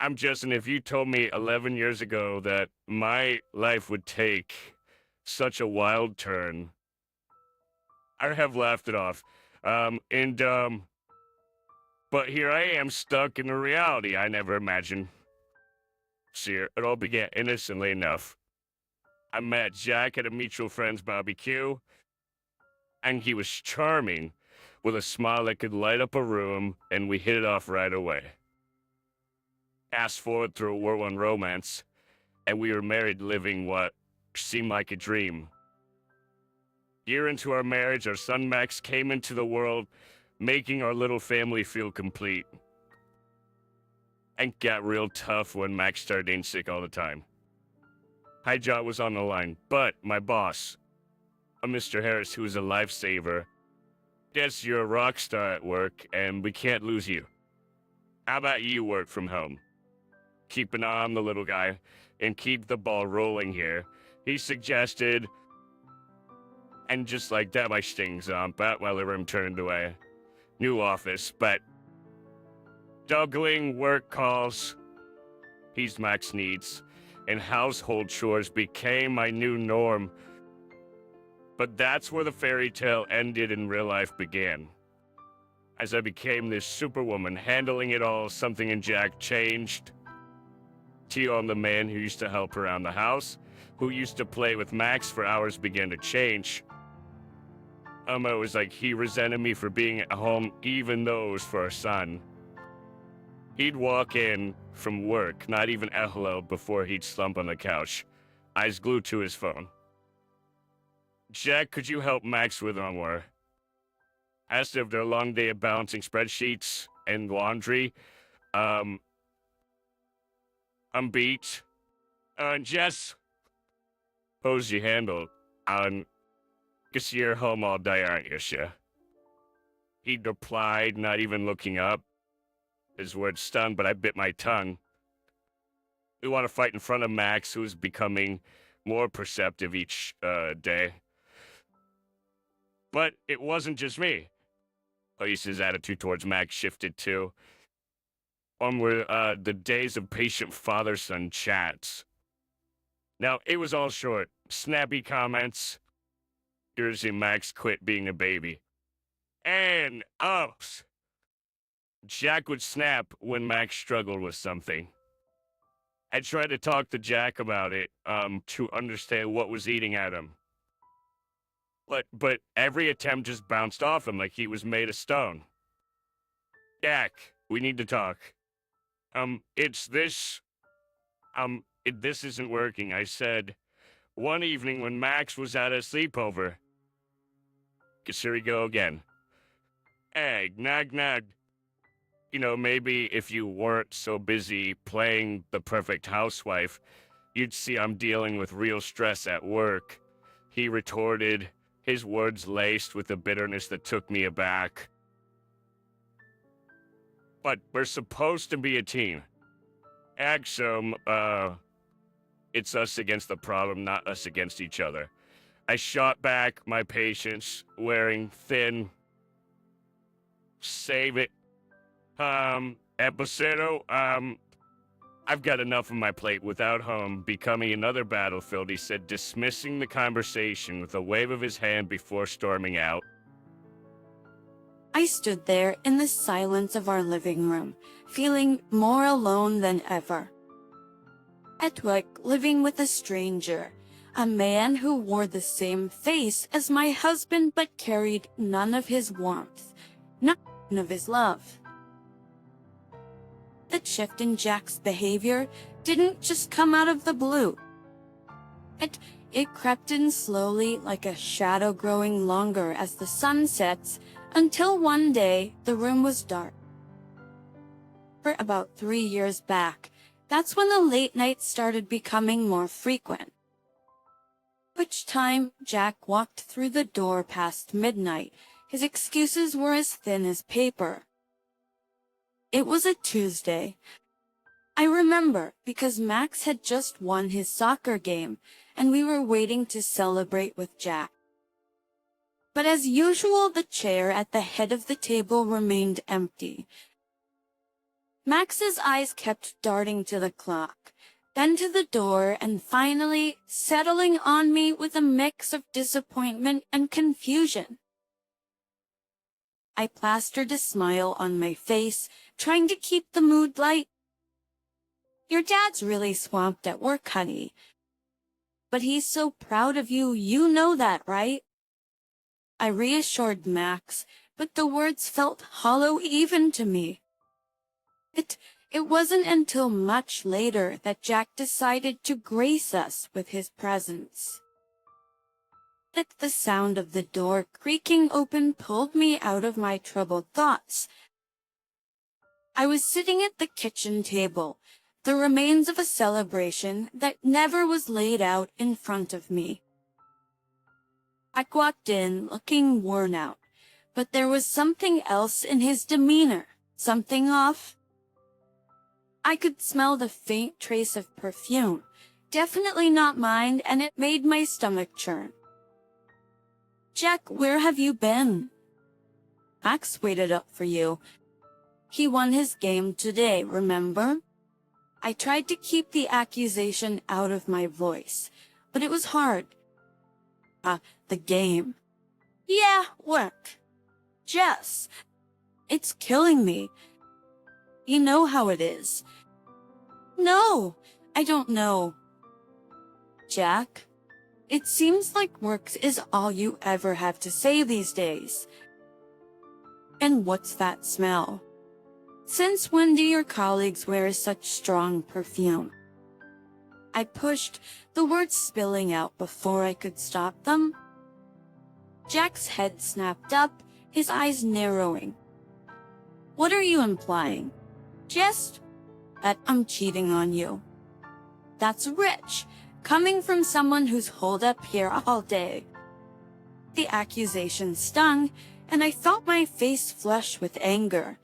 I'm Justin. If you told me 11 years ago that my life would take such a wild turn, I'd have laughed it off. And but here I am stuck in a reality I never imagined. See, it all began innocently enough. I met Jack at a mutual friend's barbecue, and he was charming, with a smile that could light up a room, and we hit it off right away. Fast forward through a whirlwind romance, and we were married living what seemed like a dream. Year into our marriage, our son Max came into the world, making our little family feel complete. And got real tough when Max started getting sick all the time. My job was on the line, but my boss, a Mr. Harris, who is a lifesaver, yes, you're a rock star at work, and we can't lose you. How about you work from home? Keep an eye on the little guy and keep the ball rolling here. He suggested, and just like that, my stings on bat while the room turned away. New office, but juggling work calls, he's Max needs, and household chores became my new norm. But that's where the fairy tale ended and real life began. As I became this superwoman handling it all, something in Jack changed. Tion, the man who used to help around the house, who used to play with Max for hours, began to change. It was like he resented me for being at home, even though it was for our son. He'd walk in from work, not even a hello, before he'd slump on the couch, eyes glued to his phone. Jack, could you help Max with homework? Asked after a long day of balancing spreadsheets and laundry. I'm beat. Jess, suppose you handled. Guess you're home all day, aren't you, sure? He replied, not even looking up. His words stung, but I bit my tongue. We want to fight in front of Max, who's becoming more perceptive each day. But it wasn't just me. Elise's attitude towards Max shifted too. Were the days of patient father-son chats. Now, it was all short. Snappy comments. Jersey Max quit being a baby. And ups. Jack would snap when Max struggled with something. I tried to talk to Jack about it, to understand what was eating at him. But every attempt just bounced off him like he was made of stone. Jack, we need to talk. It's this. This isn't working, I said. One evening when Max was at a sleepover. Guess here we go again. Hey, nag nag. You know, maybe if you weren't so busy playing the perfect housewife, you'd see I'm dealing with real stress at work. He retorted, his words laced with a bitterness that took me aback. But we're supposed to be a team. Axum, it's us against the problem, not us against each other. I shot back my patience, wearing thin. Save it. Episodo, I've got enough on my plate without home becoming another battlefield, he said, dismissing the conversation with a wave of his hand before storming out. I stood there in the silence of our living room, feeling more alone than ever. At work, living with a stranger, a man who wore the same face as my husband but carried none of his warmth, none of his love. The shift in Jack's behavior didn't just come out of the blue. It crept in slowly like a shadow growing longer as the sun sets, until one day the room was dark. For about 3 years back, that's when the late nights started becoming more frequent. Each time Jack walked through the door past midnight, his excuses were as thin as paper. It was a Tuesday. I remember because Max had just won his soccer game and we were waiting to celebrate with Jack. But as usual, the chair at the head of the table remained empty. Max's eyes kept darting to the clock, then to the door, and finally settling on me with a mix of disappointment and confusion. I plastered a smile on my face, trying to keep the mood light. Your dad's really swamped at work, honey. But he's so proud of you, you know that, right? I reassured Max, but the words felt hollow even to me. It wasn't until much later that Jack decided to grace us with his presence. The sound of the door creaking open pulled me out of my troubled thoughts. I was sitting at the kitchen table, the remains of a celebration that never was laid out in front of me. I walked in looking worn out, but there was something else in his demeanor, something off. I could smell the faint trace of perfume, definitely not mine, and it made my stomach churn. Jack, where have you been? Max waited up for you. He won his game today, remember? I tried to keep the accusation out of my voice, but it was hard. The game. Yeah, work. Jess, it's killing me. You know how it is. No, I don't know. Jack, it seems like work is all you ever have to say these days. And what's that smell? Since when do your colleagues wear such strong perfume? I pushed, the words spilling out before I could stop them. Jack's head snapped up, his eyes narrowing. What are you implying? Just that I'm cheating on you. That's rich, coming from someone who's holed up here all day. The accusation stung, and I felt my face flush with anger.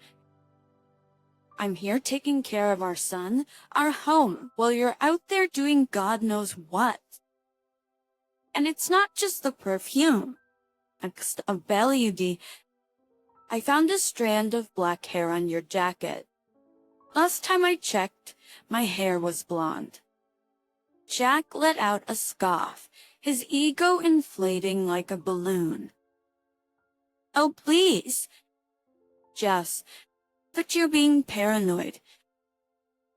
I'm here taking care of our son, our home, while you're out there doing God knows what. And it's not just the perfume. Next of Belludy, I found a strand of black hair on your jacket. Last time I checked, my hair was blonde. Jack let out a scoff, his ego inflating like a balloon. Oh, please. Jess, but you're being paranoid.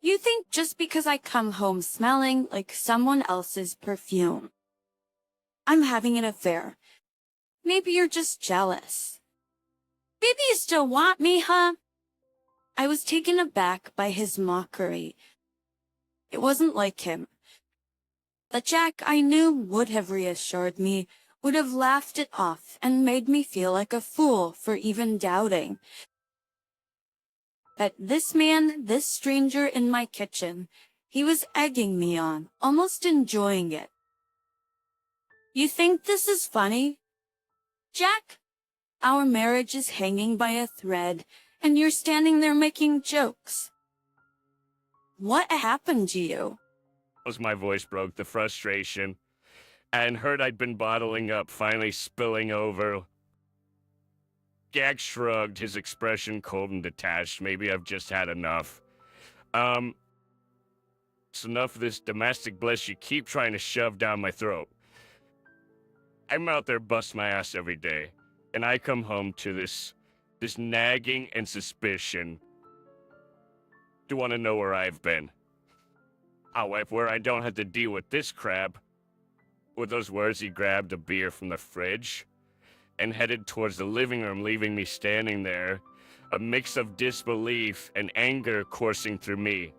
You think just because I come home smelling like someone else's perfume, I'm having an affair. Maybe you're just jealous. Maybe you still want me, huh? I was taken aback by his mockery. It wasn't like him. The Jack I knew would have reassured me, would have laughed it off and made me feel like a fool for even doubting. But this man, this stranger in my kitchen, he was egging me on, almost enjoying it. You think this is funny? Jack, our marriage is hanging by a thread, and you're standing there making jokes. What happened to you? As my voice broke, the frustration, and heard I'd been bottling up, finally spilling over. Jack shrugged, his expression cold and detached. Maybe I've just had enough. It's enough of this domestic bliss you keep trying to shove down my throat. I'm out there busting my ass every day, and I come home to this nagging and suspicion. Do you want to know where I've been? Where I don't have to deal with this crap. With those words, he grabbed a beer from the fridge and headed towards the living room, leaving me standing there, a mix of disbelief and anger coursing through me.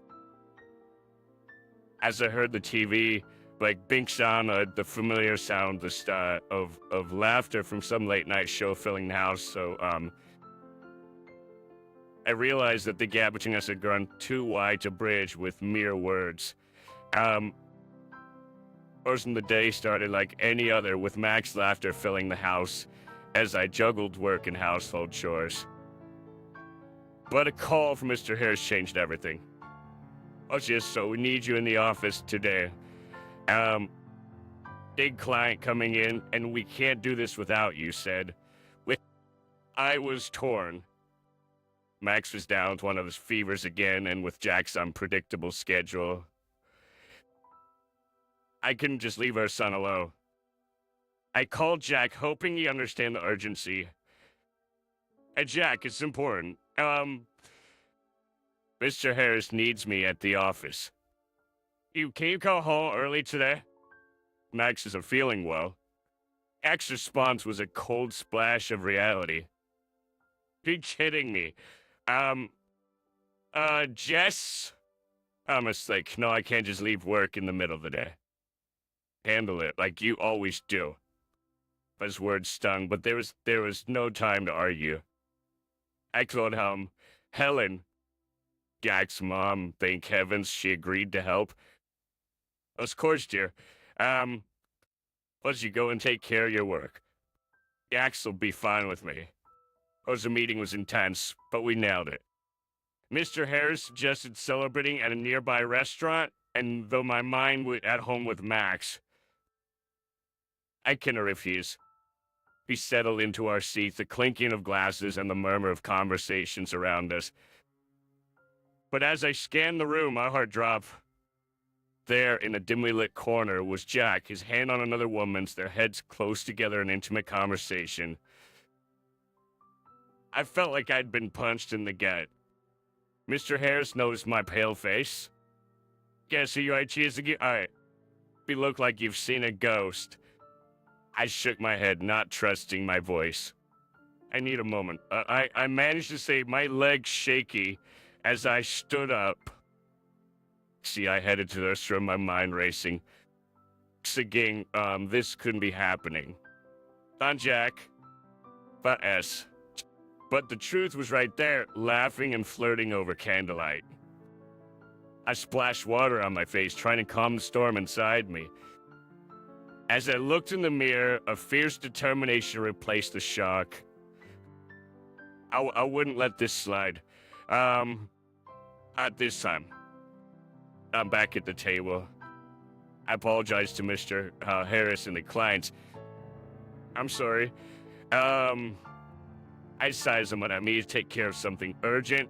As I heard the TV, like binks on the familiar sound of laughter from some late night show filling the house, so I realized that the gap between us had grown too wide to bridge with mere words. Person the day started like any other, with Max laughter filling the house as I juggled work and household chores. But a call from Mr. Harris changed everything. Oh, just so we need you in the office today. Big client coming in, and we can't do this without you, said. I was torn. Max was down with one of his fevers again, and with Jack's unpredictable schedule, I couldn't just leave our son alone. I called Jack, hoping he'd understand the urgency. Hey, Jack, it's important. Mr. Harris needs me at the office. Can you call home early today? Max isn't feeling well. Jack's response was a cold splash of reality. Are you kidding me? Jess? I'm just like, no, I can't just leave work in the middle of the day. Handle it like you always do. His words stung, but there was no time to argue. I told him, Helen, Jack's mom, thank heavens she agreed to help. Of course, dear. Let's you go and take care of your work. Jax will be fine with me. The meeting was intense, but we nailed it. Mr. Harris suggested celebrating at a nearby restaurant, and though my mind was at home with Max, I couldn't refuse. We settled into our seats, the clinking of glasses and the murmur of conversations around us. But as I scanned the room, my heart dropped. There, in a dimly lit corner, was Jack, his hand on another woman's, their heads close together in intimate conversation. I felt like I'd been punched in the gut. Mr. Harris noticed my pale face. Guess who you cheers again? Alright. You look like you've seen a ghost. I shook my head, not trusting my voice. I need a moment. I managed to say my legs shaky as I stood up. See, I headed to the restroom, my mind racing. Again, this couldn't be happening. Not Jack, but S. But the truth was right there, laughing and flirting over candlelight. I splashed water on my face, trying to calm the storm inside me. As I looked in the mirror, a fierce determination replaced the shock. I wouldn't let this slide. Not this time. I'm back at the table. I apologized to Mr. Harris and the clients. I'm sorry. I sized him when I need to take care of something urgent.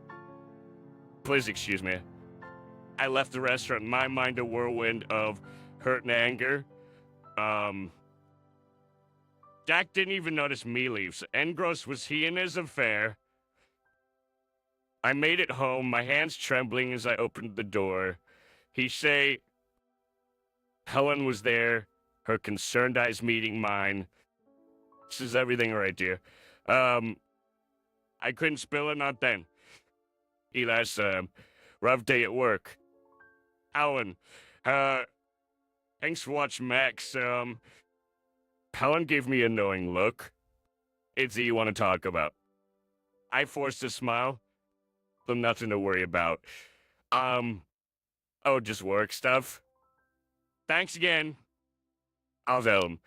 Please excuse me. I left the restaurant, my mind a whirlwind of hurt and anger. Jack didn't even notice me leave, so engrossed was he in his affair. I made it home, my hands trembling as I opened the door. He say, Helen was there, her concerned eyes meeting mine. This is everything right, dear. I couldn't spill it, not then. Eli's, rough day at work. Alan, thanks for watching Max. Helen gave me a knowing look. It's you want to talk about. I forced a smile. So nothing to worry about. Oh, just work stuff. Thanks again. I'll tell him.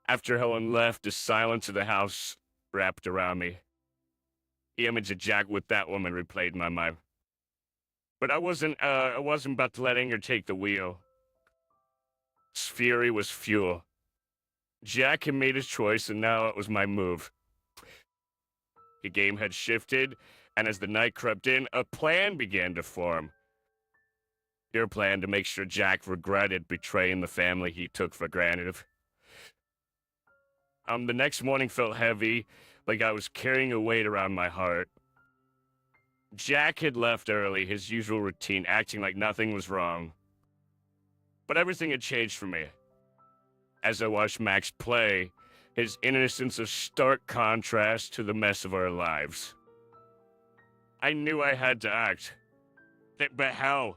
After Helen left, the silence of the house wrapped around me. The image of Jack with that woman replayed in my mind. But I wasn't about to let anger take the wheel. His fury was fuel. Jack had made his choice, and now it was my move. The game had shifted, and as the night crept in, a plan began to form. Your plan to make sure Jack regretted betraying the family he took for granted. The next morning felt heavy, like I was carrying a weight around my heart. Jack had left early, his usual routine, acting like nothing was wrong. But everything had changed for me. As I watched Max play, his innocence a stark contrast to the mess of our lives. I knew I had to act. But how?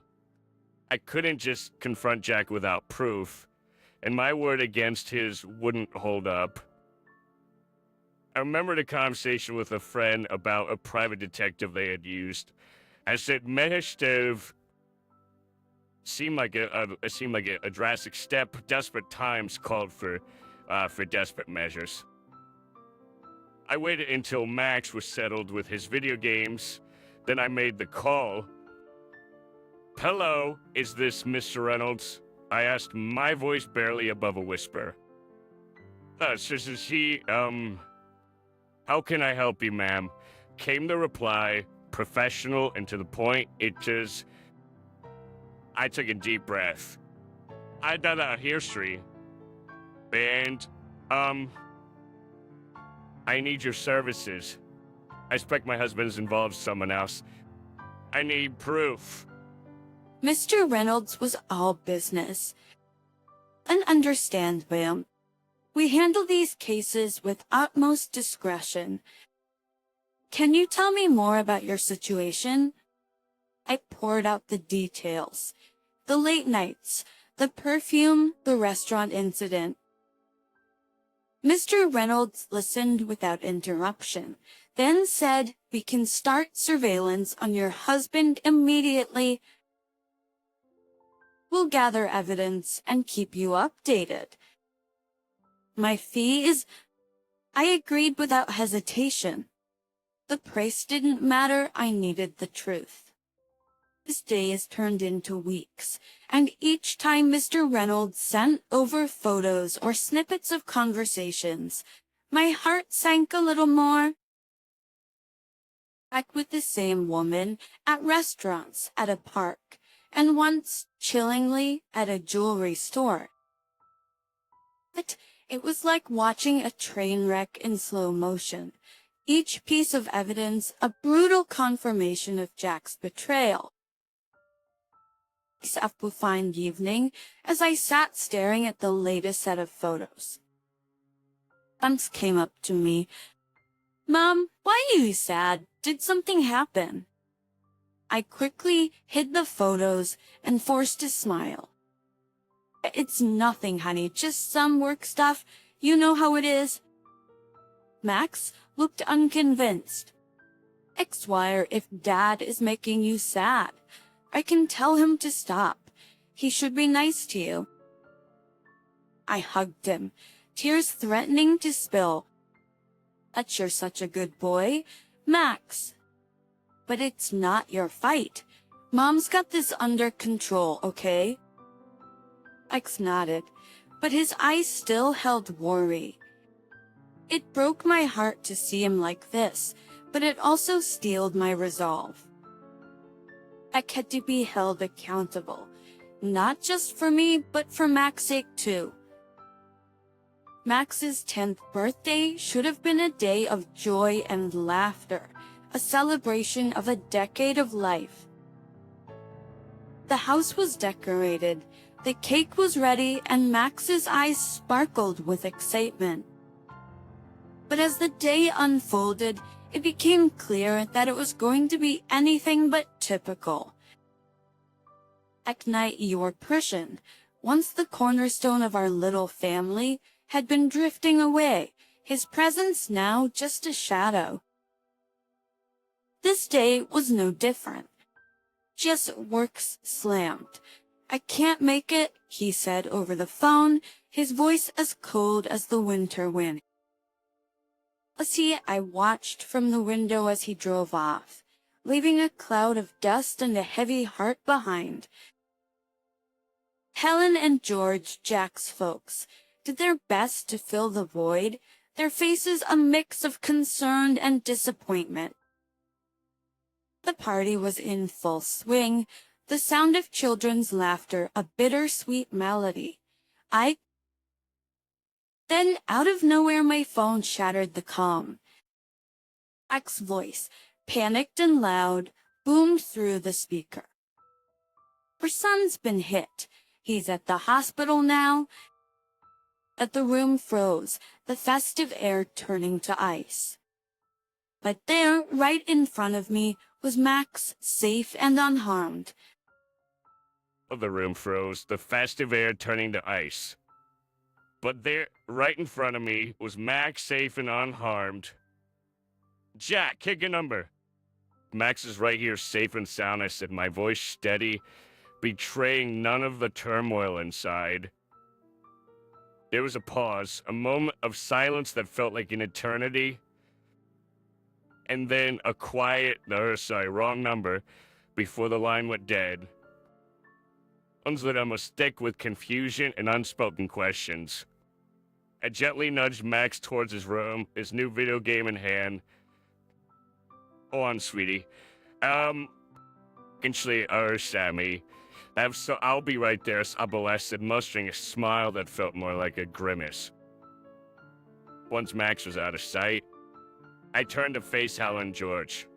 I couldn't just confront Jack without proof, and my word against his wouldn't hold up. I remembered a conversation with a friend about a private detective they had used. I said, Mehestev seemed like a drastic step. Desperate times called for desperate measures. I waited until Max was settled with his video games. Then I made the call. Hello, is this Mr. Reynolds? I asked, my voice barely above a whisper. So he, how can I help you, ma'am? Came the reply, professional and to the point. I took a deep breath. I done a history, and, I need your services. I suspect my husband's involved with someone else. I need proof. Mr. Reynolds was all business. And understand, ma'am, we handle these cases with utmost discretion. Can you tell me more about your situation? I poured out the details. The late nights, the perfume, the restaurant incident. Mr. Reynolds listened without interruption, then said, "We can start surveillance on your husband immediately. We'll gather evidence and keep you updated." My fee is... I agreed without hesitation. The price didn't matter, I needed the truth. This day has turned into weeks, and each time Mr. Reynolds sent over photos or snippets of conversations, my heart sank a little more. Back with the same woman, at restaurants, at a park, and once, chillingly, at a jewelry store. But it was like watching a train wreck in slow motion, each piece of evidence a brutal confirmation of Jack's betrayal. A fine evening, as I sat staring at the latest set of photos. Bunce came up to me. "Mom, why are you sad? Did something happen?" I quickly hid the photos and forced a smile. "It's nothing, honey, just some work stuff. You know how it is." Max looked unconvinced. "X-wire, if Dad is making you sad, I can tell him to stop. He should be nice to you." I hugged him, tears threatening to spill. "But you're such a good boy, Max." "But it's not your fight. Mom's got this under control, okay?" X nodded, but his eyes still held worry. It broke my heart to see him like this, but it also steeled my resolve. I had to be held accountable, not just for me, but for Max's sake too. Max's 10th birthday should have been a day of joy and laughter, a celebration of a decade of life. The house was decorated, the cake was ready, and Max's eyes sparkled with excitement. But as the day unfolded, it became clear that it was going to be anything but typical. Eknight York-Prussian, once the cornerstone of our little family, had been drifting away, his presence now just a shadow. This day was no different. Just works slammed. "I can't make it," he said over the phone, his voice as cold as the winter wind. I watched from the window as he drove off, leaving a cloud of dust and a heavy heart behind. Helen and George, Jack's folks, did their best to fill the void, their faces a mix of concern and disappointment. The party was in full swing, the sound of children's laughter a bittersweet melody. Then, out of nowhere, my phone shattered the calm. Jack's voice, panicked and loud, boomed through the speaker. "Our son's been hit. He's at the hospital now." The room froze, the festive air turning to ice. But there, right in front of me, was Max, safe and unharmed. The room froze, the festive air turning to ice. But there, right in front of me, was Max, safe and unharmed. "Jack, kick a number." "Max is right here, safe and sound," I said, my voice steady, betraying none of the turmoil inside. There was a pause, a moment of silence that felt like an eternity. And then a quiet, wrong number, before the line went dead. Ones that I must stick with confusion and unspoken questions. I gently nudged Max towards his room, his new video game in hand. "Go on, sweetie. Um, Actually, Sammy, I'll be right there, Sabales said, mustering a smile that felt more like a grimace. Once Max was out of sight, I turned to face Helen and George.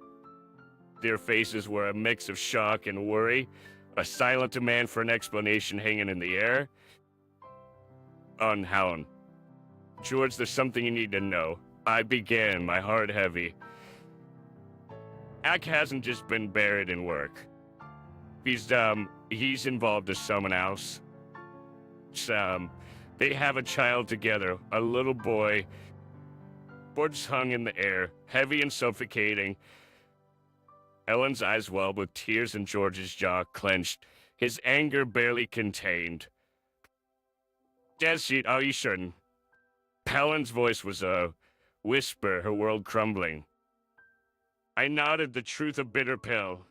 Their faces were a mix of shock and worry, a silent demand for an explanation hanging in the air. On Helen. George, there's something you need to know. I began, my heart heavy. Ak hasn't just been buried in work. He's involved with someone else. They have a child together, a little boy. Words hung in the air, heavy and suffocating. Helen's eyes welled with tears and George's jaw clenched, his anger barely contained. Yes, you shouldn't. Helen's voice was a whisper, her world crumbling. I nodded, the truth a bitter pill.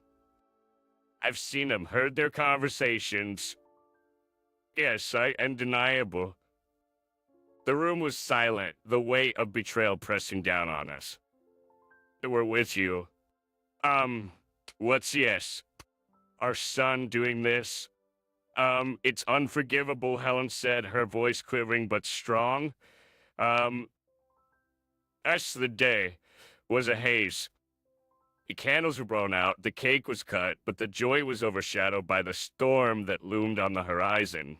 I've seen them, heard their conversations. Yes, undeniable. The room was silent, the weight of betrayal pressing down on us. We're with you. What's yes? Our son doing this? It's unforgivable, Helen said, her voice quivering but strong. As the day was a haze. The candles were blown out, the cake was cut, but the joy was overshadowed by the storm that loomed on the horizon.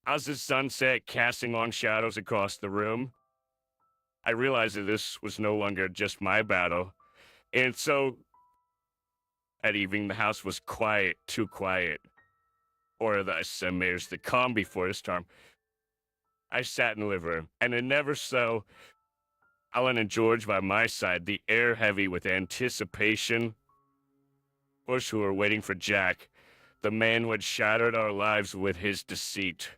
As the sunset casting long shadows across the room, I realized that this was no longer just my battle. And so, at evening, the house was quiet, too quiet. Or the Samirs, the calm before the storm. I sat in the living room, and it never so. Alan and George by my side, the air heavy with anticipation. Bush who were waiting for Jack, the man who had shattered our lives with his deceit.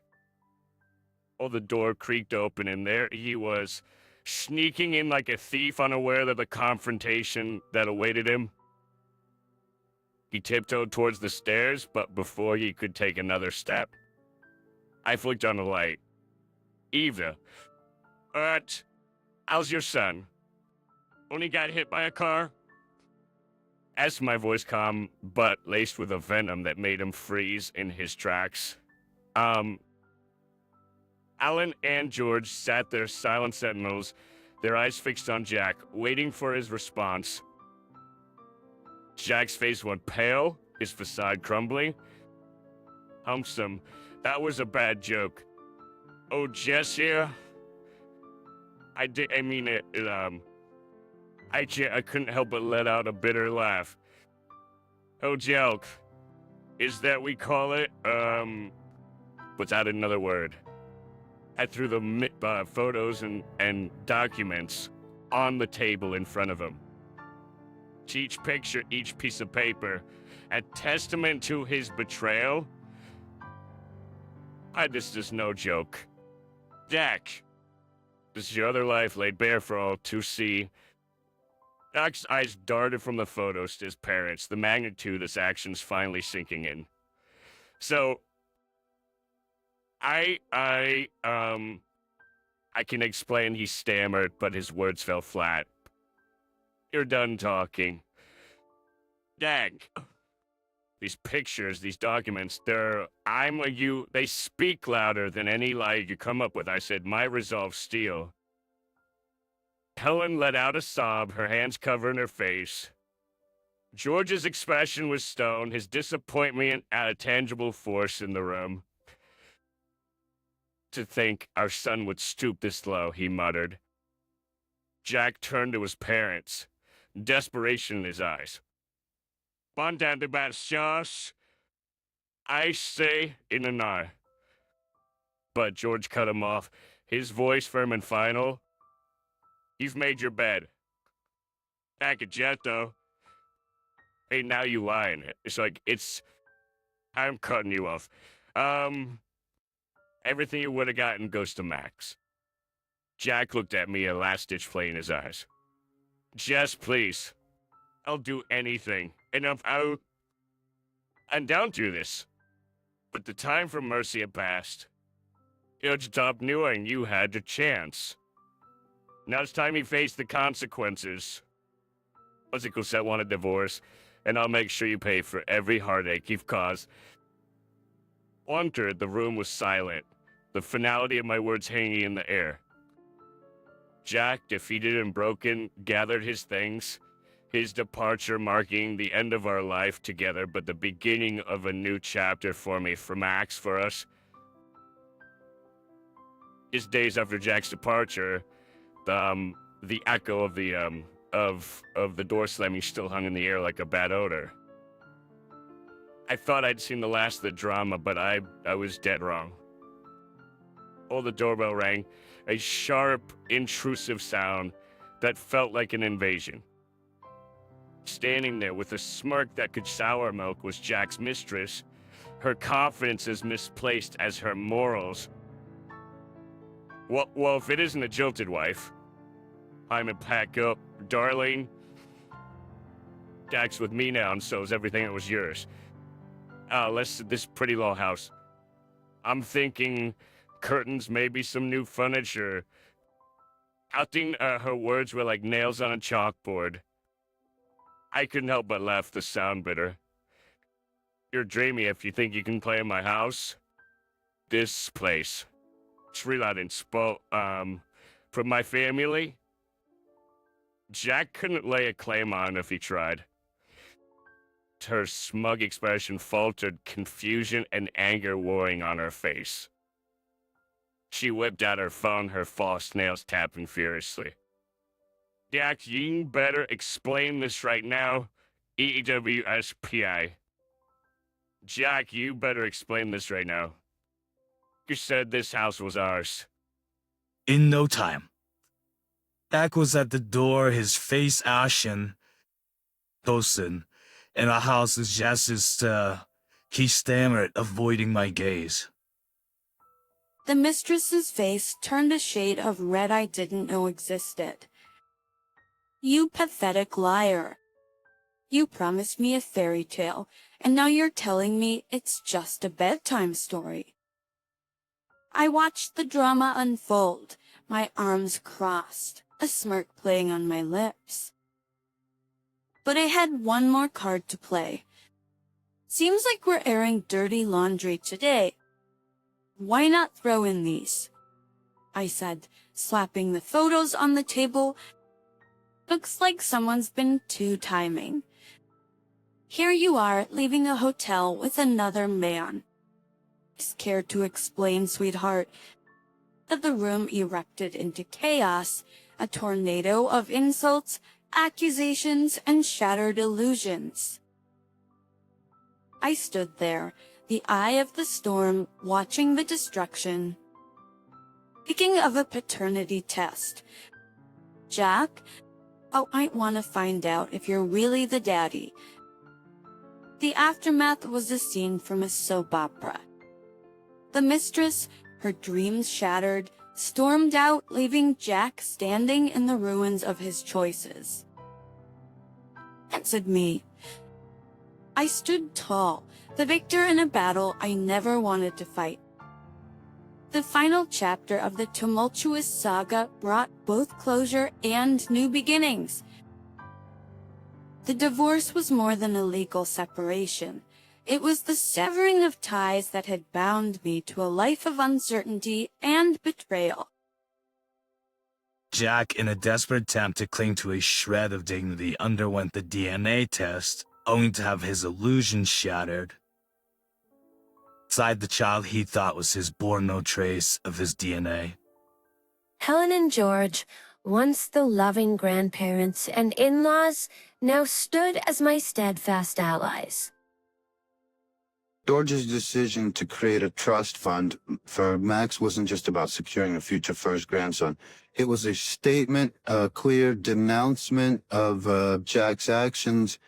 Oh, the door creaked open, and there he was, sneaking in like a thief, unaware of the confrontation that awaited him. He tiptoed towards the stairs, but before he could take another step, I flicked on the light. Eva, how's your son? Only got hit by a car? Asked my voice calm, but laced with a venom that made him freeze in his tracks. Alan and George sat there silent sentinels, their eyes fixed on Jack, waiting for his response. Jack's face went pale, his facade crumbling. Humsum, that was a bad joke. Oh, Jess here? I couldn't help but let out a bitter laugh. Oh, joke. Is that we call it, without another word. I threw the photos and documents on the table in front of him. Each picture, each piece of paper, a testament to his betrayal. This is no joke. Jack, this is your other life laid bare for all to see. Jack's eyes darted from the photos to his parents, the magnitude of this action's finally sinking in. So, I can explain, he stammered, but his words fell flat. You're done talking. Dag. These pictures, these documents, they speak louder than any lie you come up with. I said, my resolve steel. Helen let out a sob, her hands covering her face. George's expression was stone, his disappointment at a tangible force in the room. To think our son would stoop this low, he muttered. Jack turned to his parents, desperation in his eyes. Bondan de Bastions, I say in an eye. But George cut him off, his voice firm and final. You've made your bed. Back at Jet, though. Hey, now you lie in it. I'm cutting you off. Everything you would have gotten goes to Max. Jack looked at me, a last-ditch play in his eyes. Jess, please. I'll do anything. And I'm down to this. But the time for mercy had passed. You stopped knowing you had the chance. Now it's time you face the consequences. consequence that want a divorce, and I'll make sure you pay for every heartache you've caused. Entered, the room was silent, the finality of my words hanging in the air. Jack, defeated and broken, gathered his things, his departure marking the end of our life together, but the beginning of a new chapter for me, for Max, for us. Just days after Jack's departure, the echo of the door slamming still hung in the air like a bad odor. I thought I'd seen the last of the drama, but I was dead wrong. Oh, the doorbell rang, a sharp, intrusive sound that felt like an invasion. Standing there with a smirk that could sour milk was Jack's mistress, her confidence as misplaced as her morals. Well, if it isn't a jilted wife, I'm a pack up, darling. Jack's with me now, and so is everything that was yours. This pretty little house. I'm thinking curtains, maybe some new furniture. I think her words were like nails on a chalkboard. I couldn't help but laugh. The sound bitter. You're dreamy if you think you can play in my house. This place. It's real out in from my family. Jack couldn't lay a claim on if he tried. Her smug expression faltered, confusion and anger warring on her face. She whipped out her phone, her false nails tapping furiously. Jack, you better explain this right now. EWSPI. Jack, you better explain this right now. You said this house was ours. In no time. Jack was at the door, his face ashen, toasted, and our house is just he stammered, avoiding my gaze. The mistress's face turned a shade of red I didn't know existed. You pathetic liar. You promised me a fairy tale, and now you're telling me it's just a bedtime story. I watched the drama unfold, my arms crossed, a smirk playing on my lips. But I had one more card to play. Seems like we're airing dirty laundry today. Why not throw in these? I said, slapping the photos on the table. Looks like someone's been two-timing. Here you are, leaving a hotel with another man. Scared to explain, sweetheart, that the room erupted into chaos, a tornado of insults, accusations, and shattered illusions. I stood there, the eye of the storm, watching the destruction. Thinking of a paternity test. Jack, I might want to find out if you're really the daddy. The aftermath was a scene from a soap opera. The mistress, her dreams shattered, stormed out, leaving Jack standing in the ruins of his choices. Answered me. I stood tall, the victor in a battle I never wanted to fight. The final chapter of the tumultuous saga brought both closure and new beginnings. The divorce was more than a legal separation. It was the severing of ties that had bound me to a life of uncertainty and betrayal. Jack, in a desperate attempt to cling to a shred of dignity, underwent the DNA test, only to have his illusions shattered. Inside the child he thought was his bore no trace of his DNA. Helen and George, once the loving grandparents and in-laws, now stood as my steadfast allies. George's decision to create a trust fund for Max wasn't just about securing a future for his grandson. It was a statement, a clear denouncement of Jack's actions.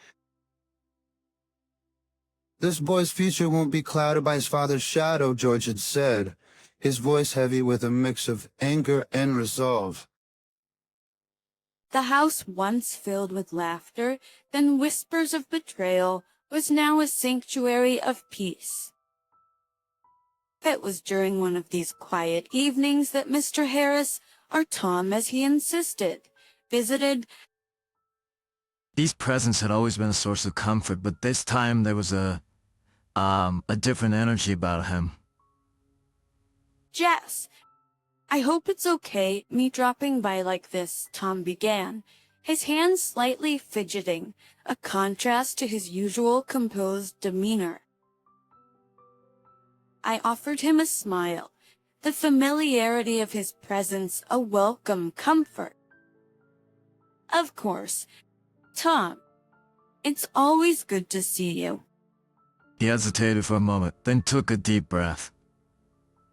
This boy's future won't be clouded by his father's shadow, George had said, his voice heavy with a mix of anger and resolve. The house, once filled with laughter, then whispers of betrayal, was now a sanctuary of peace. It was during one of these quiet evenings that Mr. Harris, or Tom as he insisted, visited These presents had always been a source of comfort, but this time there was a different energy about him. Jess, I hope it's okay me dropping by like this, Tom began, his hands slightly fidgeting, a contrast to his usual composed demeanor. I offered him a smile, the familiarity of his presence a welcome comfort. Of course, Tom, it's always good to see you. He hesitated for a moment, then took a deep breath.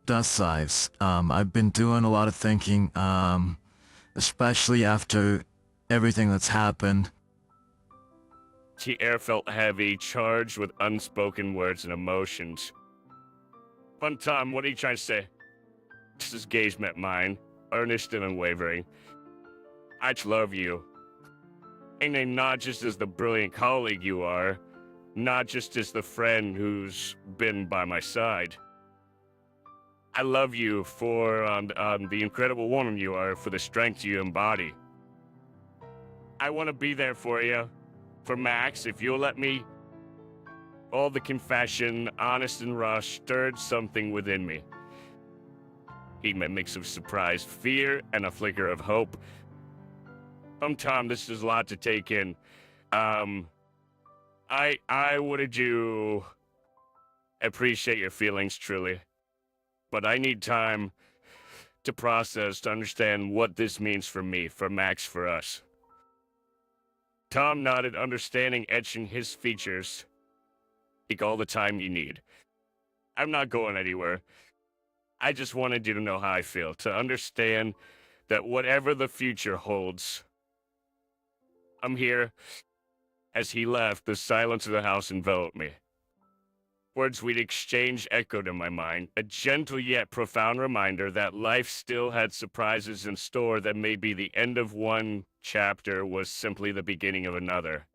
Dust Ives, I've been doing a lot of thinking, especially after everything that's happened. The air felt heavy, charged with unspoken words and emotions. Fun Tom, what are you trying to say? His gaze met mine, earnest and unwavering. I love you. And not just as the brilliant colleague you are, not just as the friend who's been by my side. I love you for the incredible woman you are, for the strength you embody. I want to be there for you, for Max, if you'll let me. All the confession, honest and raw, stirred something within me. A mix of surprise, fear, and a flicker of hope. Tom, this is a lot to take in. I would do appreciate your feelings, truly. But I need time to process, to understand what this means for me, for Max, for us. Tom nodded, understanding etching his features. Take all the time you need. I'm not going anywhere. I just wanted you to know how I feel, to understand that whatever the future holds, I'm here. As he left, the silence of the house enveloped me. Words we'd exchanged echoed in my mind, a gentle yet profound reminder that life still had surprises in store, that maybe the end of one chapter was simply the beginning of another.